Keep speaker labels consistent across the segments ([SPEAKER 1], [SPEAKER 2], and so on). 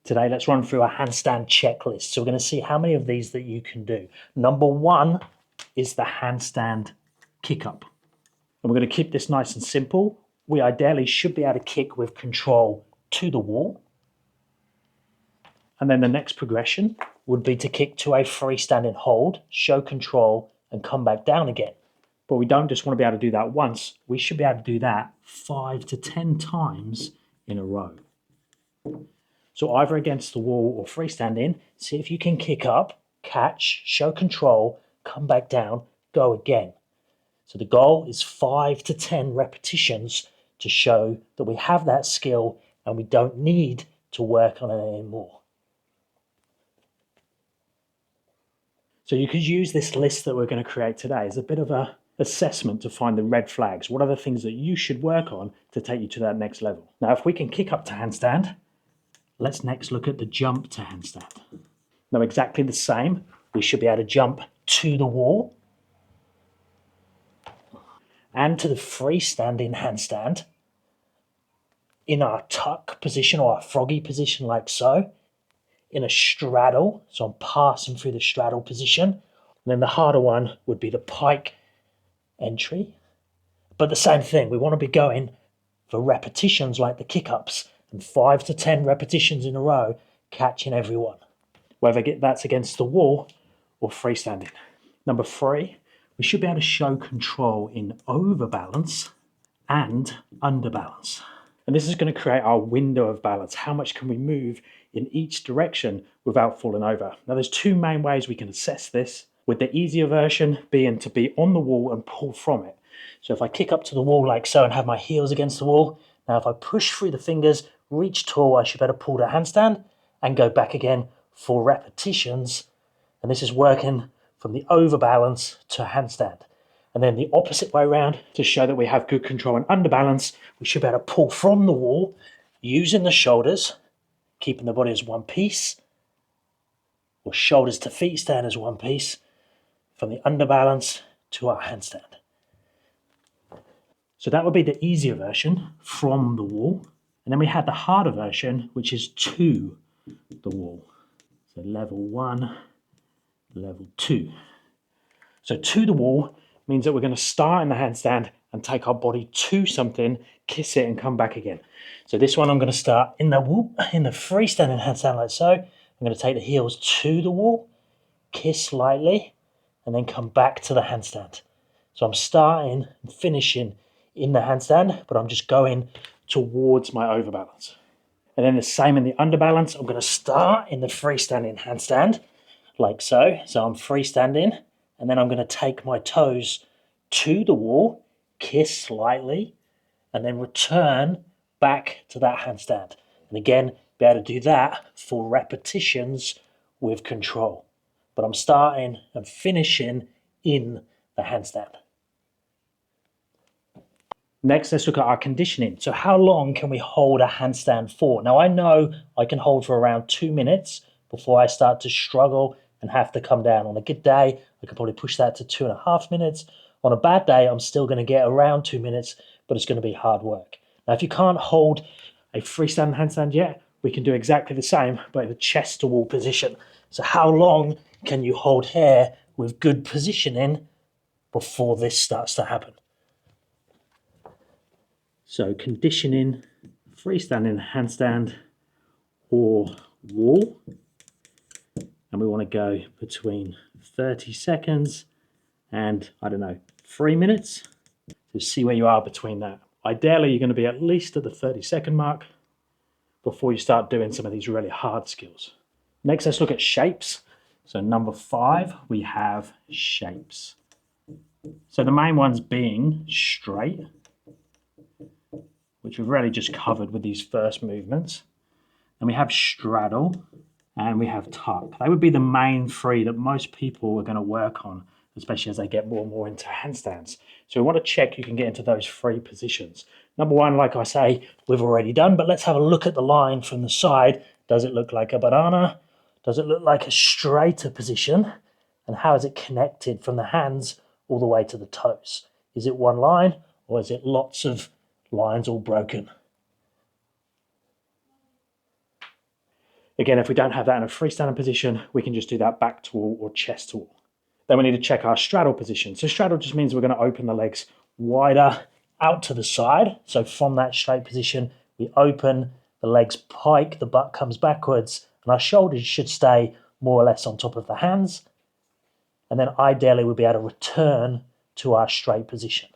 [SPEAKER 1] Today, let's run through a handstand checklist. So we're going to see how many of these that you can do. Number one is the handstand kick up. And we're going to keep this nice and simple. We ideally should be able to kick with control to the wall. And then the next progression would be to kick to a freestanding hold, show control, and come back down again. But we don't just want to be able to do that once. We should be able to do that 5 to 10 times in a row. So either against the wall or freestanding, see if you can kick up, catch, show control, come back down, go again. So the goal is 5 to 10 repetitions to show that we have that skill and we don't need to work on it anymore. So you could use this list that we're going to create today as a bit of an assessment to find the red flags. What are the things that you should work on to take you to that next level? Now, if we can kick up to handstand, let's next look at the jump to handstand. Now, exactly the same. We should be able to jump to the wall and to the freestanding handstand in our tuck position or our froggy position like so, in a straddle, so I'm passing through the straddle position. And then the harder one would be the pike entry. But the same thing, we want to be going for repetitions like the kick-ups and 5 to 10 repetitions in a row, catching everyone, whether that's against the wall or freestanding. Number 3, we should be able to show control in overbalance and underbalance. And this is going to create our window of balance. How much can we move in each direction without falling over? Now, there's 2 main ways we can assess this, with the easier version being to be on the wall and pull from it. So if I kick up to the wall like so and have my heels against the wall, now if I push through the fingers, reach tall, I should better pull to handstand and go back again for repetitions. And this is working from the overbalance to handstand. And then the opposite way around, to show that we have good control and underbalance, we should be able to pull from the wall using the shoulders, keeping the body as one piece, or shoulders to feet stand as one piece, from the underbalance to our handstand. So that would be the easier version, from the wall. And then we had the harder version, which is to the wall. So level 1, level 2. So to the wall means that we're going to start in the handstand and take our body to something, kiss it and come back again. So this one I'm going to start in the freestanding handstand like so. I'm going to take the heels to the wall, kiss lightly, and then come back to the handstand. So I'm starting and finishing in the handstand, but I'm just going towards my overbalance. And then the same in the underbalance. I'm going to start in the freestanding handstand like so. So I'm freestanding, and then I'm going to take my toes to the wall, kiss slightly, and then return back to that handstand. And again, be able to do that for repetitions with control. But I'm starting and finishing in the handstand. Next, let's look at our conditioning. So how long can we hold a handstand for? Now, I know I can hold for around 2 minutes before I start to struggle and have to come down. On a good day, I could probably push that to 2.5 minutes. On a bad day, I'm still going to get around 2 minutes, but it's going to be hard work. Now, if you can't hold a freestanding handstand yet, we can do exactly the same, but in a chest to wall position. So how long can you hold here with good positioning before this starts to happen? So conditioning, freestanding handstand or wall. And we want to go between 30 seconds and, 3 minutes. So see where you are between that. Ideally, you're going to be at least at the 30-second mark before you start doing some of these really hard skills. Next, let's look at shapes. So number 5, we have shapes. So the main ones being straight, which we've really just covered with these first movements. And we have straddle, and we have tuck. They would be the main 3 that most people are going to work on, especially as they get more and more into handstands. So we want to check you can get into those 3 positions. Number 1, like I say, we've already done, but let's have a look at the line from the side. Does it look like a banana? Does it look like a straighter position? And how is it connected from the hands all the way to the toes? Is it one line, or is it lots of lines all broken? Again, if we don't have that in a freestanding position, we can just do that back to wall or chest to wall. Then we need to check our straddle position. So straddle just means we're going to open the legs wider out to the side. So from that straight position, we open, the legs pike, the butt comes backwards, and our shoulders should stay more or less on top of the hands. And then ideally we'll be able to return to our straight position.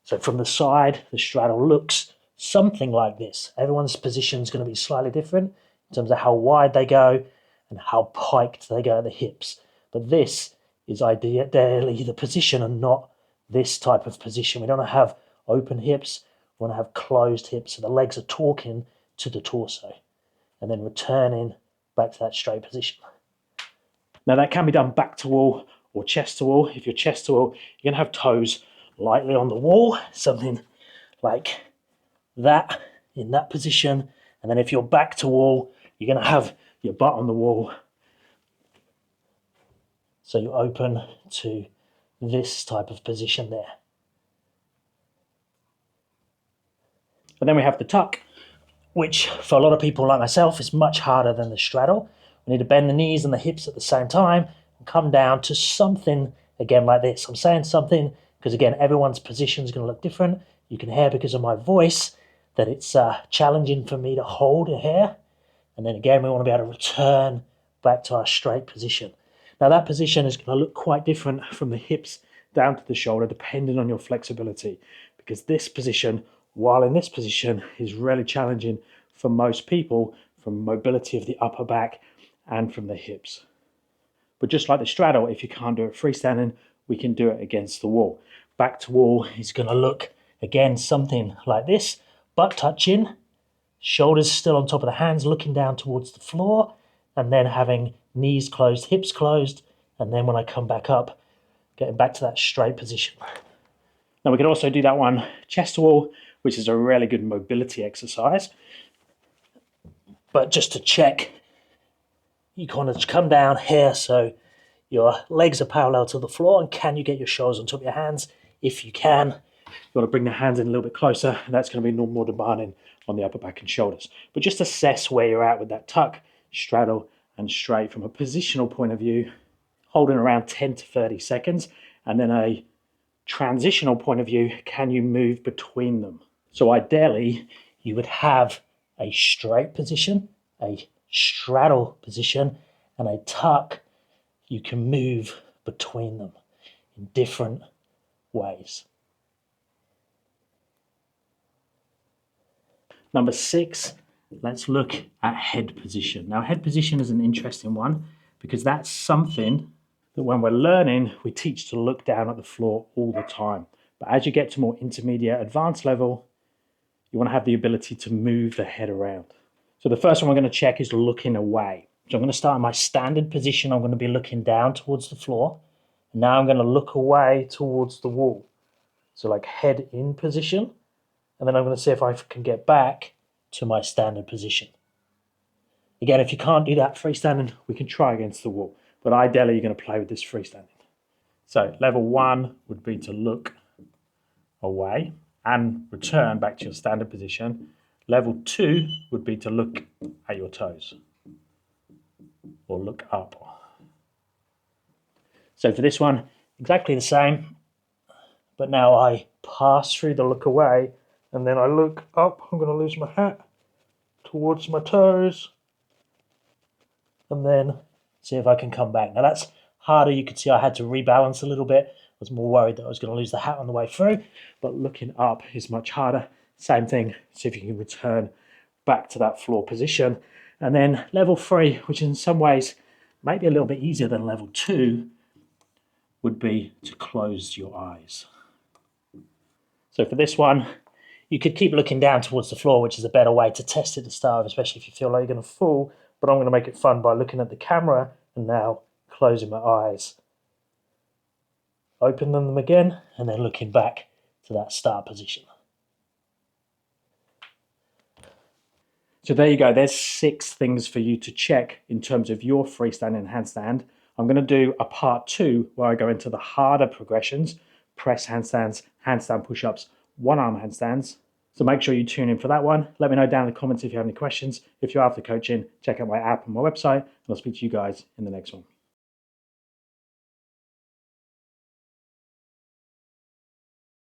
[SPEAKER 1] So from the side, the straddle looks something like this. Everyone's position is going to be slightly different in terms of how wide they go and how piked they go at the hips. But this is ideally the position and not this type of position. We don't want to have open hips, we want to have closed hips, so the legs are talking to the torso and then returning back to that straight position. Now that can be done back to wall or chest to wall. If you're chest to wall, you're going to have toes lightly on the wall, something like that in that position. And then if you're back to wall, you're going to have your butt on the wall. So you open to this type of position there. And then we have the tuck, which for a lot of people like myself is much harder than the straddle. We need to bend the knees and the hips at the same time and come down to something again like this. I'm saying something because again, everyone's position is going to look different. You can hear because of my voice that it's challenging for me to hold a hair. And then again, we want to be able to return back to our straight position. Now that position is going to look quite different from the hips down to the shoulder, depending on your flexibility, because this position, while in this position, is really challenging for most people from mobility of the upper back and from the hips. But just like the straddle, if you can't do it freestanding, we can do it against the wall. Back to wall is going to look, again, something like this, butt touching, shoulders still on top of the hands, looking down towards the floor, and then having knees closed, hips closed, and then when I come back up, getting back to that straight position. Now we can also do that one chest to wall, which is a really good mobility exercise. But just to check, you kind of come down here so your legs are parallel to the floor, and can you get your shoulders on top of your hands? If you can, you want to bring the hands in a little bit closer, and that's going to be more demanding on the upper back and shoulders. But just assess where you're at with that tuck, straddle, and straight from a positional point of view, holding around 10 to 30 seconds, and then a transitional point of view, can you move between them? So ideally, you would have a straight position, a straddle position, and a tuck. You can move between them in different ways. Number 6, let's look at head position. Now, head position is an interesting one because that's something that when we're learning, we teach to look down at the floor all the time. But as you get to more intermediate, advanced level, you want to have the ability to move the head around. So the first one we're going to check is looking away. So I'm going to start in my standard position. I'm going to be looking down towards the floor. And now I'm going to look away towards the wall. So like head in position. And then I'm going to see if I can get back to my standard position. Again, if you can't do that freestanding, we can try against the wall. But ideally, you're going to play with this freestanding. So level 1 would be to look away and return back to your standard position. Level 2 would be to look at your toes or look up. So for this one, exactly the same, but now I pass through the look away and then I look up. I'm going to lose my hat towards my toes and then see if I can come back. Now that's harder. You could see I had to rebalance a little bit. I was more worried that I was going to lose the hat on the way through, but looking up is much harder. Same thing, see if you can return back to that floor position. And then level 3, which in some ways might be a little bit easier than level 2, would be to close your eyes. So for this one, you could keep looking down towards the floor, which is a better way to test it to start with, especially if you feel like you're going to fall. But I'm going to make it fun by looking at the camera and now closing my eyes. Open them again and then looking back to that start position. So there you go. There's 6 things for you to check in terms of your freestanding handstand. I'm going to do a part 2 where I go into the harder progressions, press handstands, handstand push-ups, one-arm handstands, So make sure you tune in for that one. Let me know down in the comments if you have any questions. If you're after coaching, check out my app and my website, and I'll speak to you guys in the next one.